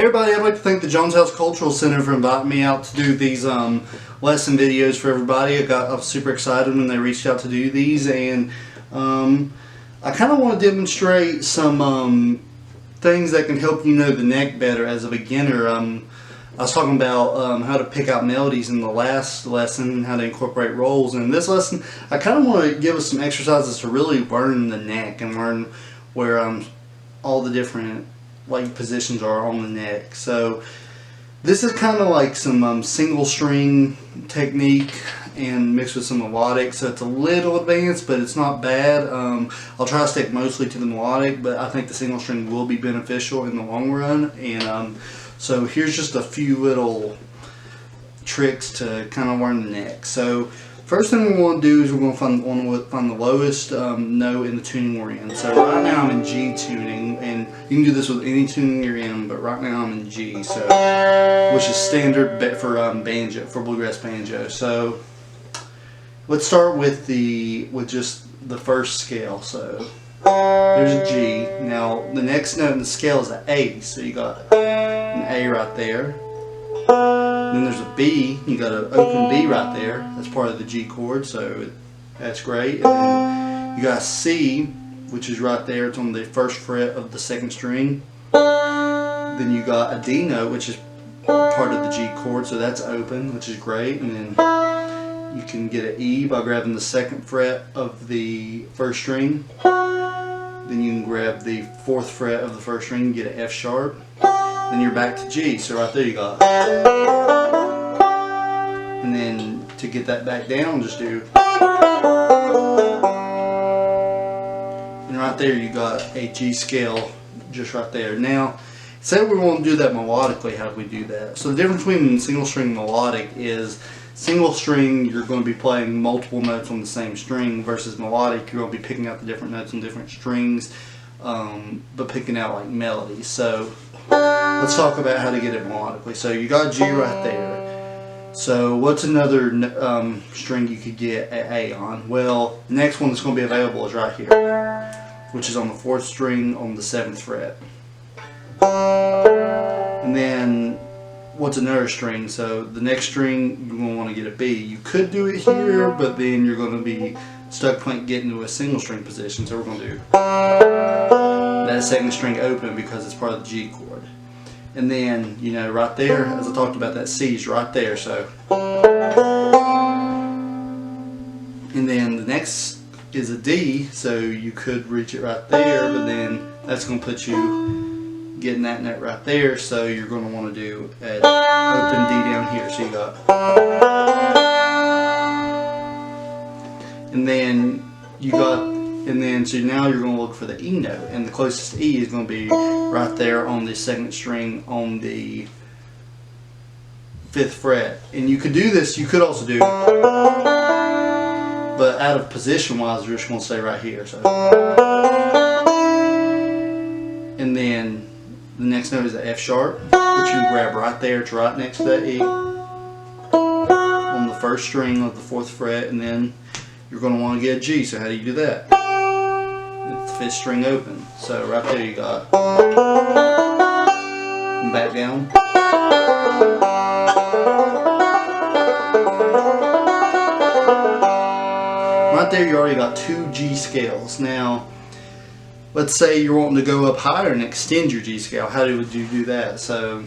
Everybody, I'd like to thank the Jones House Cultural Center for inviting me out to do these lesson videos for everybody. I was super excited when they reached out to do these, and I kind of want to demonstrate some things that can help you know the neck better as a beginner. I was talking about how to pick out melodies in the last lesson and how to incorporate rolls. And in this lesson, I kind of want to give us some exercises to really learn the neck and learn where all the different positions are on the neck. So this is kind of like some single string technique and mixed with some melodic, so it's a little advanced, but it's not bad. I'll try to stick mostly to the melodic, but I think the single string will be beneficial in the long run. And so here's just a few little tricks to kind of learn the neck. So first thing we're going to do is we're going to find the lowest note in the tuning we're in. So right now I'm in G tuning, and you can do this with any tuning you're in, but right now I'm in G, so which is standard for banjo, for bluegrass banjo. So let's start with just the first scale. So there's a G. Now the next note in the scale is an A, so you got an A right there. Then there's a B, you got an open B right there, that's part of the G chord, so that's great. And then you got a C, which is right there, it's on the first fret of the second string. Then you got a D note, which is part of the G chord, so that's open, which is great. And then you can get an E by grabbing the second fret of the first string. Then you can grab the fourth fret of the first string and get an F sharp. Then you're back to G, so right there you got. And then to get that back down, just do. And right there you got a G scale just right there. Now, say we want to do that melodically, how do we do that? So the difference between single string and melodic is single string, you're going to be playing multiple notes on the same string, versus melodic, you're going to be picking out the different notes on different strings, but picking out like melodies. So let's talk about how to get it melodically. So you got G right there. So what's another string you could get an A on? Well, the next one that's going to be available is right here, which is on the fourth string on the seventh fret. And then what's another string? So the next string, you're going to want to get a B. You could do it here, but then you're going to be stuck getting to a single string position. So we're going to do that second string open because it's part of the G chord. And then, you know, right there, as I talked about, that C is right there. So, and then the next is a D, so you could reach it right there, but then that's going to put you getting that note right there. So you're going to want to do an open D down here. So you got, and then you got. And then, so now you're going to look for the E note, and the closest E is going to be right there on the second string on the fifth fret. And you could do this, you could also do, but out of position wise, you're just going to stay right here. So, and then the next note is the F sharp, which you grab right there. It's right next to that E on the first string of the fourth fret, and then you're going to want to get a G. So how do you do that? It's the fifth string open. So right there you got. And back down. Right there you already got two G scales. Now, let's say you're wanting to go up higher and extend your G scale. How would you do that? So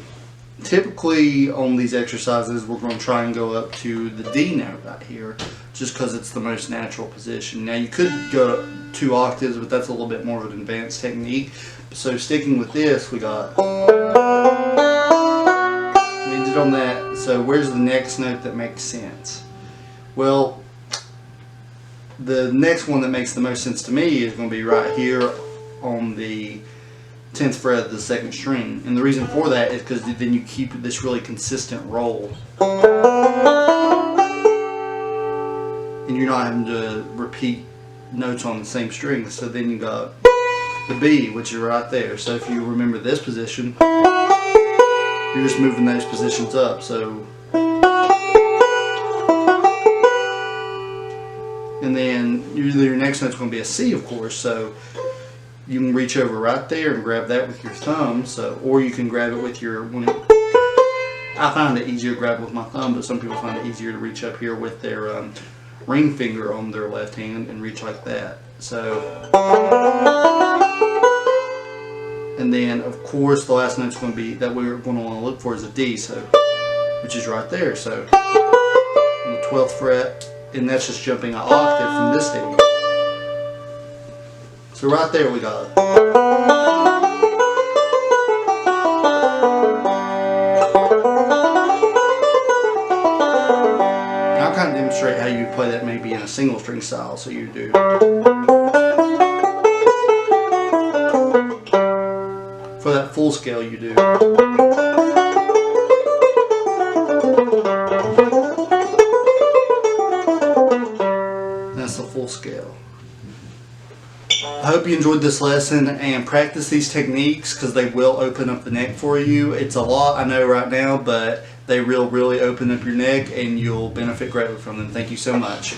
typically on these exercises we're going to try and go up to the D note right here, just because it's the most natural position. Now you could go 2 octaves, but that's a little bit more of an advanced technique. So sticking with this, we got, we ended on that. So where's the next note that makes sense? Well, the next one that makes the most sense to me is going to be right here on the 10th fret of the second string. And the reason for that is because then you keep this really consistent roll. And you're not having to repeat notes on the same string. So then you got the B, which is right there. So if you remember this position, you're just moving those positions up. So, and then your next note's going to be a C, of course. So you can reach over right there and grab that with your thumb. So, or you can grab it with your. I find it easier to grab it with my thumb, but some people find it easier to reach up here with their ring finger on their left hand and reach like that. So, and then of course the last note's going to be that we're going to want to look for is a D. So, which is right there. So, on the 12th fret, and that's just jumping an octave from this D. So right there we got it. Now I'll kind of demonstrate how you play that maybe in a single string style. So you do. For that full scale you do. That's the full scale. I hope you enjoyed this lesson and practice these techniques because they will open up the neck for you. It's a lot, I know right now, but they will really open up your neck and you'll benefit greatly from them. Thank you so much.